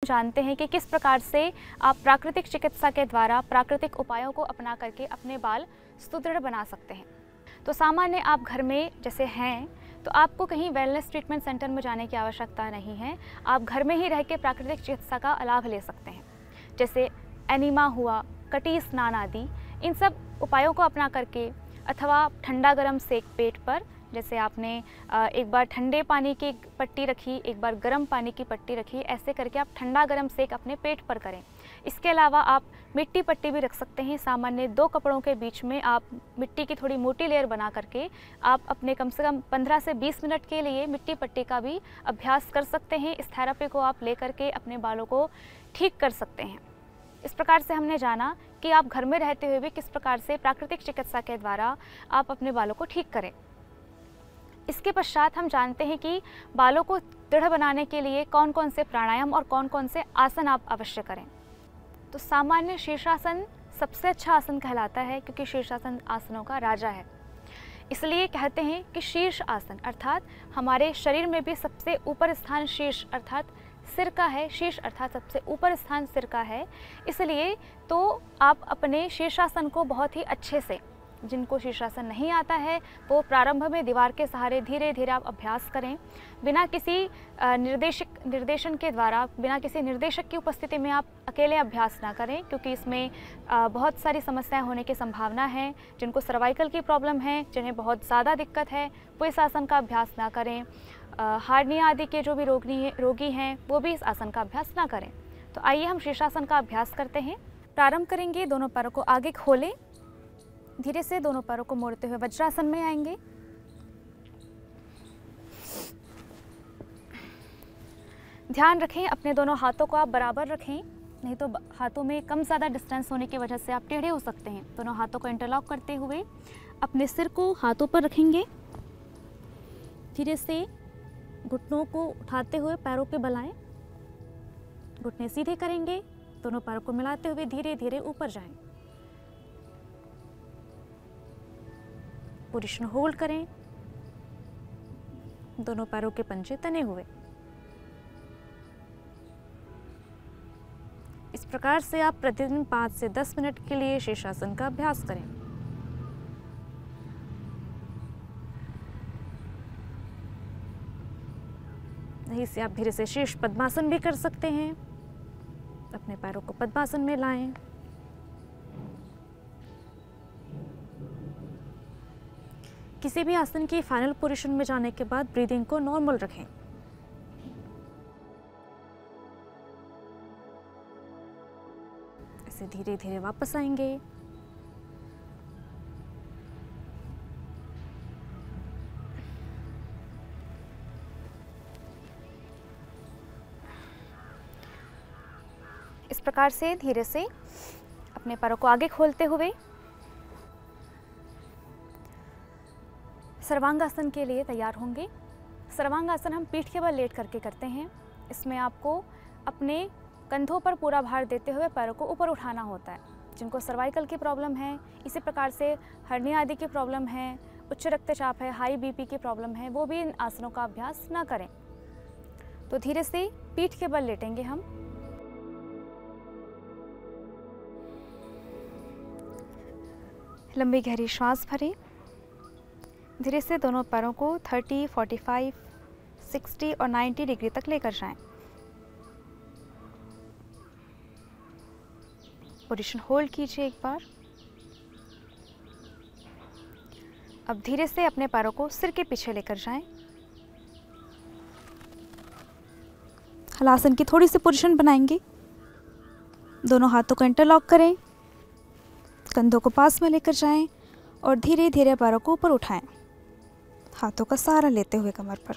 जानते हैं कि किस प्रकार से आप प्राकृतिक चिकित्सा के द्वारा प्राकृतिक उपायों को अपना करके अपने बाल सुदृढ़ बना सकते हैं। तो सामान्य आप घर में जैसे हैं तो आपको कहीं वेलनेस ट्रीटमेंट सेंटर में जाने की आवश्यकता नहीं है। आप घर में ही रह के प्राकृतिक चिकित्सा का लाभ ले सकते हैं, जैसे एनिमा हुआ, कटी स्नान आदि। इन सब उपायों को अपना करके अथवा ठंडा गर्म सेक पेट पर, जैसे आपने एक बार ठंडे पानी की पट्टी रखी, एक बार गर्म पानी की पट्टी रखी, ऐसे करके आप ठंडा गर्म सेक अपने पेट पर करें। इसके अलावा आप मिट्टी पट्टी भी रख सकते हैं। सामान्य 2 कपड़ों के बीच में आप मिट्टी की थोड़ी मोटी लेयर बना करके आप अपने कम से कम 15 से 20 मिनट के लिए मिट्टी पट्टी का भी अभ्यास कर सकते हैं। इस थेरेपी को आप ले करके अपने बालों को ठीक कर सकते हैं। इस प्रकार से हमने जाना कि आप घर में रहते हुए भी किस प्रकार से प्राकृतिक चिकित्सा के द्वारा आप अपने बालों को ठीक करें। इसके पश्चात हम जानते हैं कि बालों को दृढ़ बनाने के लिए कौन कौन से प्राणायाम और कौन कौन से आसन आप अवश्य करें। तो सामान्य शीर्षासन सबसे अच्छा आसन कहलाता है, क्योंकि शीर्षासन आसनों का राजा है। इसलिए कहते हैं कि शीर्ष आसन अर्थात हमारे शरीर में भी सबसे ऊपर स्थान शीर्ष अर्थात सिर का है। शीर्ष अर्थात सबसे ऊपर स्थान सिर का है। इसलिए तो आप अपने शीर्षासन को बहुत ही अच्छे से, जिनको शीर्षासन नहीं आता है वो प्रारंभ में दीवार के सहारे धीरे धीरे आप अभ्यास करें, बिना किसी निर्देशन के द्वारा, बिना किसी निर्देशक की उपस्थिति में आप अकेले अभ्यास ना करें, क्योंकि इसमें बहुत सारी समस्याएं होने की संभावना है। जिनको सर्वाइकल की प्रॉब्लम है, जिन्हें बहुत ज़्यादा दिक्कत है, वो इस आसन का अभ्यास ना करें। हार्निया आदि के जो भी रोगी हैं वो भी इस आसन का अभ्यास ना करें। तो आइए हम शीर्षासन का अभ्यास करते हैं। प्रारंभ करेंगे, दोनों पैरों को आगे खोलें, धीरे से दोनों पैरों को मोड़ते हुए वज्रासन में आएंगे। ध्यान रखें अपने दोनों हाथों को आप बराबर रखें, नहीं तो हाथों में कम ज़्यादा डिस्टेंस होने की वजह से आप टेढ़े हो सकते हैं। दोनों हाथों को इंटरलॉक करते हुए अपने सिर को हाथों पर रखेंगे। धीरे से घुटनों को उठाते हुए पैरों पे बल आएं, घुटने सीधे करेंगे, दोनों पैरों को मिलाते हुए धीरे धीरे ऊपर जाएं। पोजीशन होल्ड करें, दोनों पैरों के पंजे तने हुए। इस प्रकार से आप प्रतिदिन 5 से 10 मिनट के लिए शीर्षासन का अभ्यास करें। यहीं से आप धीरे से शीर्ष पद्मासन भी कर सकते हैं। अपने पैरों को पद्मासन में लाएं। किसी भी आसन की फाइनल पोजीशन में जाने के बाद ब्रीदिंग को नॉर्मल रखें। ऐसे धीरे धीरे वापस आएंगे। इस प्रकार से धीरे से अपने पैरों को आगे खोलते हुए सर्वांगासन के लिए तैयार होंगे। सर्वांगासन हम पीठ के बल लेट करके करते हैं। इसमें आपको अपने कंधों पर पूरा भार देते हुए पैरों को ऊपर उठाना होता है। जिनको सर्वाइकल की प्रॉब्लम है, इसी प्रकार से हर्निया आदि की प्रॉब्लम है, उच्च रक्तचाप है, हाई बीपी की प्रॉब्लम है, वो भी इन आसनों का अभ्यास ना करें। तो धीरे से पीठ के बल लेटेंगे हम। लंबी गहरी श्वास भरें। धीरे से दोनों पैरों को 30, 45, 60 और 90 डिग्री तक लेकर जाएं। पोजीशन होल्ड कीजिए एक बार। अब धीरे से अपने पैरों को सिर के पीछे लेकर जाएं। हलासन की थोड़ी सी पोजीशन बनाएंगे। दोनों हाथों को इंटरलॉक करें, कंधों को पास में लेकर जाएं और धीरे धीरे पैरों को ऊपर उठाएं, हाथों का सहारा लेते हुए कमर पर।